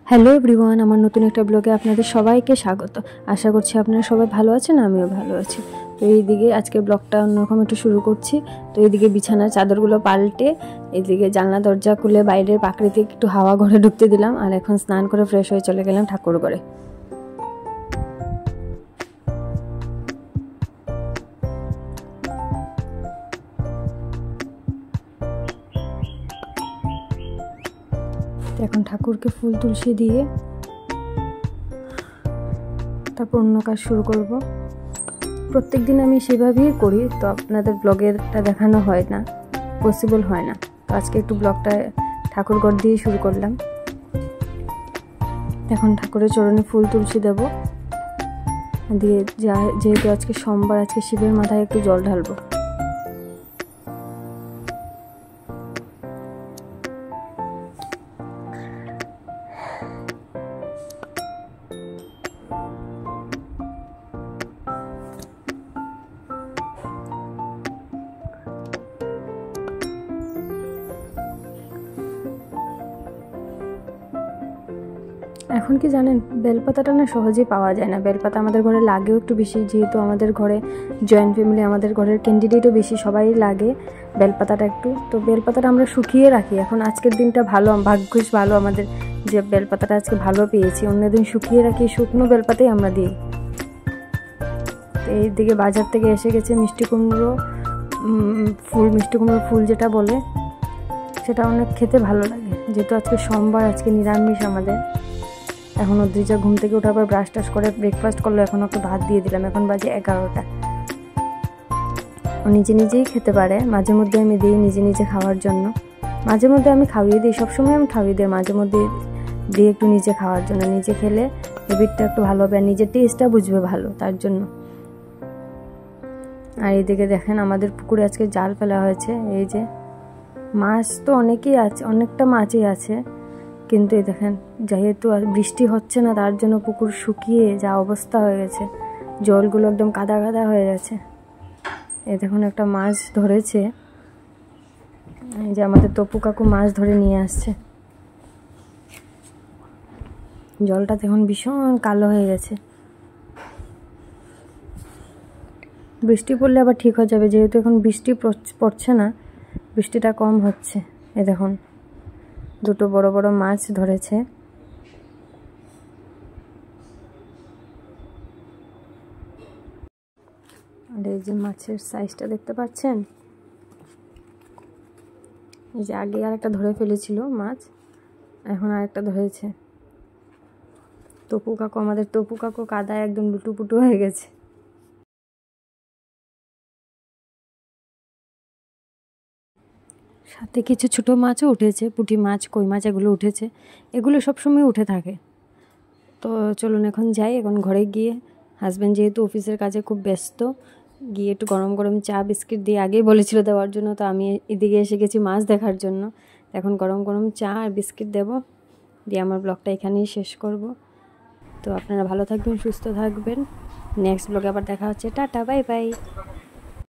Hello everyone, আমার নতুন একটা ব্লগে আপনাদের সবাইকে স্বাগত। আশা করছি আপনারা সবাই ভালো আছেন, আমিও ভালো আছি। তো এইদিকে আজকের ব্লগটা অন্যরকম একটু শুরু করছি। তো এইদিকে বিছানার চাদরগুলো পাল্টে এইদিকে জানলা দরজা খুলে বাইরের প্রাকৃতিক একটু হাওয়া ঘরে ঢুকতে দিলাম, আর এখন স্নান করে ফ্রেশ হয়ে চলে গেলাম ঠাকুর ঘরে। এখন ঠাকুরকে ফুল তুলসী দিয়ে তারপর অন্য কাজ শুরু করব। প্রত্যেক দিন আমি সেভাবেই করি, তো আপনাদের ব্লগেরটা দেখানো হয় না, পসিবল হয় না। তো আজকে একটু ব্লগটা ঠাকুর ঘর দিয়ে শুরু করলাম। এখন ঠাকুরের চরণে ফুল তুলসী দেব দিয়ে যেহেতু আজকে সোমবার, আজকে শিবের মাথায় একটু জল ঢালবো। এখন কি জানেন, বেলপাতাটা না সহজেই পাওয়া যায় না। বেলপাতা আমাদের ঘরে লাগেও একটু বেশি, যেহেতু আমাদের ঘরে জয়েন্ট ফ্যামিলি, আমাদের ঘরের ক্যান্ডিডেটও বেশি, সবাই লাগে বেলপাতাটা একটু। তো বেলপাতাটা আমরা শুকিয়ে রাখি। এখন আজকের দিনটা ভালো, ভাগ্যিস ভালো আমাদের যে বেলপাতাটা আজকে ভালো পেয়েছি। অন্যদিন শুকিয়ে রাখি, শুকনো বেলপাতাই আমরা দিই। তো এই দিকে বাজার থেকে এসে গেছে মিষ্টি কুমড়ো ফুল, মিষ্টি কুমড়ো ফুল যেটা বলে, সেটা অনেক খেতে ভালো লাগে। যেহেতু আজকে সোমবার, আজকে নিরামিষ আমাদের। এখন অদ্রিজা ঘুম থেকে ওঠার পর ব্রাশ টাশ করে ব্রেকফাস্ট করলো, এখন ওকে ভাত দিয়ে দিলাম। এখন বাজে 11টা। ও নিজে নিজেই খেতে পারে, মাঝে মধ্যে আমি দিই নিজে নিজে খাওয়ার জন্য। মাঝে মধ্যে আমি খাওয়িয়ে দিই, সবসময় আমি খাওয়িয়ে দিই, মাঝে মধ্যে দিই একটু নিজে খাওয়ার জন্য। নিজে খেলে হ্যাবিটটা একটু ভালো হবে আর নিজের টেস্টটা বুঝবে ভালো, তার জন্য। আর এইদিকে দেখেন আমাদের পুকুরে আজকে জাল ফেলা হয়েছে। এই যে মাছ তো অনেকই আছে, অনেকটা মাছই আছে, কিন্তু এই দেখেন যেহেতু বৃষ্টি হচ্ছে না, তার জন্য পুকুর শুকিয়ে যা অবস্থা হয়ে গেছে, জলগুলো একদম কাদা কাদা হয়ে গেছে। এই দেখুন একটা মাছ ধরেছে, এই যে আমাদের তপু কাকু মাছ ধরে নিয়ে আসছে। জলটা দেখুন ভীষণ কালো হয়ে গেছে। বৃষ্টি পড়লে আবার ঠিক হয়ে যাবে, যেহেতু এখন বৃষ্টি পড়ছে না, বৃষ্টিটা কম হচ্ছে। এই দেখুন দুটো বড় বড় মাছ ধরেছে। আর এই যে মাছের সাইজটা দেখতে পাচ্ছেন, এই যে আগে আর একটা ধরে ফেলেছিল মাছ, এখন আর একটা ধরেছে। তপু কাকু, আমাদের তপু কাকু কাদায় একদম লুটুপুটু হয়ে গেছে। সাথে কিছু ছোট মাছও উঠেছে, পুঁটি মাছ, কই মাছ, এগুলো উঠেছে। এগুলো সবসময় উঠে থাকে। তো চলুন এখন যাই। এখন ঘরে গিয়ে হাজব্যান্ড যেহেতু অফিসের কাজে খুব ব্যস্ত, গিয়ে একটু গরম গরম চা বিস্কিট দিয়ে, আগেই বলেছিল দেওয়ার জন্য, তো আমি এদিকে এসে গেছি মাছ দেখার জন্য। এখন গরম গরম চা আর বিস্কিট দেব, দিয়ে আমার ব্লগটা এখানেই শেষ করব। তো আপনারা ভালো থাকবেন, সুস্থ থাকবেন। নেক্সট ব্লগে আবার দেখা হচ্ছে। Tata, bye bye.